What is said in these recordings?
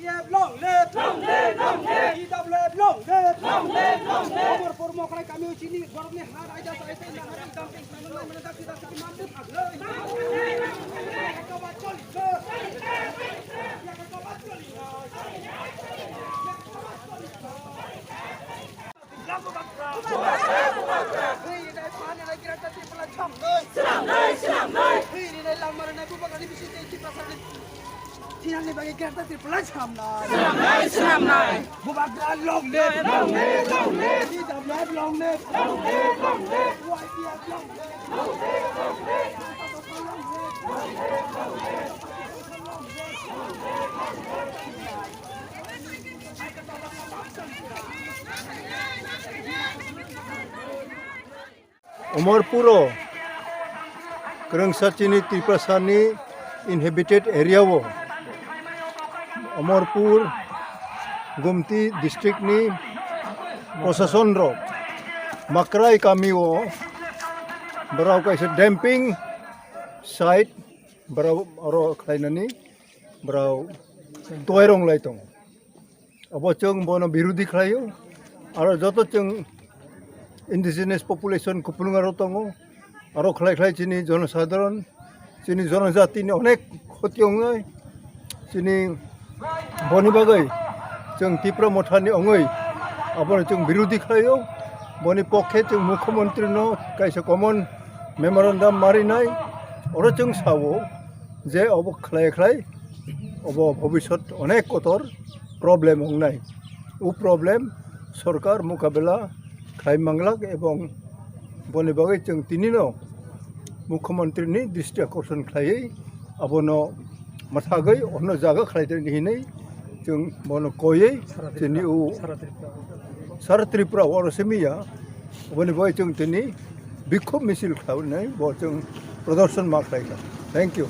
YPF long live, EWF long live, Umur Purmokai kami sini gorong ni har aja saya ini har idam ping sana mana tak kita sini mampu tak le. Ya kau bacol le. Ya kau bacol le. Lagu bangsa. Hei, ini mana lagi kira tadi pelacam le. Swnamna. Hei, ini lamar nak buat kali mesti Tiprasa ni. Tiang ni bagi kira tadi pelacam lah. Swnamna. Buat long live, EWF long live, YPF long live. Umur puro kerangsa cini Tiprasa ni inhabited area wo. Umurpur Gumti district ni prosason ro makrai kami wo berau kaisa damping site berau oro khainani berau toirong laitong abo chung bono birudi khlayo aro joto chung indigenous population kupulunga rotongo aro khlai chini জনসাধারণ chini জনজাতি ni onek khoti ongai chini boni bagai chung Tipra mothani ongai abon chung birudi khlayo boni pokhe chung mukhyamantri no kaisa common memorandum marinai oro chung sawo je obo khlai obo bhobishot onek kotor problem ongnai u problem সরকার মোকাবেলা খাই মাংলাক এবং বনে বাগে जों তিনিনো মুখ্যমন্ত্রীনি দৃষ্টি আকর্ষণ খাই আবনো মাথাগৈ অন্য জায়গা খাইতে নিহিनै जों বনো কयै তিনি উ সারা ত্রিপুরা অরসমিয়া বনে বাগে जों তিনি বিক্ষোভ মিছিল খাওনাই ব जों প্রদর্শন মা খাইকা থ্যাংক ইউ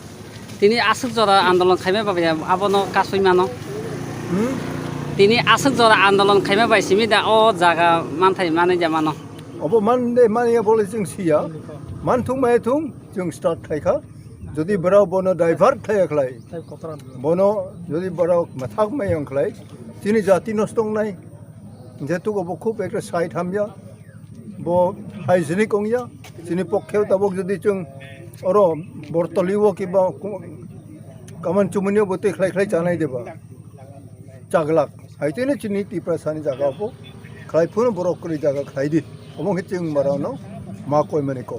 তিনি আসুক জরা আন্দোলন খাইমে পাবে আবনো kasuwui তিনি আসুক জরা আন্দোলন খাইমে পাইছিমি দা ও জায়গা মানথাই মানে জামানো অব মানে বলে जों সিয়া মানথুং মাইথুং जों স্টার্ট খাইখা যদি বরাও বনো ডাইভার্ট খাইখলাই বনো যদি বরাও মাথাক মাইংখলাই তিনি জাতি নষ্টং নাই যেহেতু অব খুব একটা সাইট হামিয়া ব হাইজেনিক অংয়া তিনি পক্ষেও তাবক যদি जों অর বর্তলিও কিবা কামান চুমনিও বতে খাই জানাই দেবা চাগলাক হাইতেনে চিনি Tiprasani জায়গাবো খাইফুন বরক করি জায়গা খাইদি অমং হেচিং মারানো মা কই মানিকো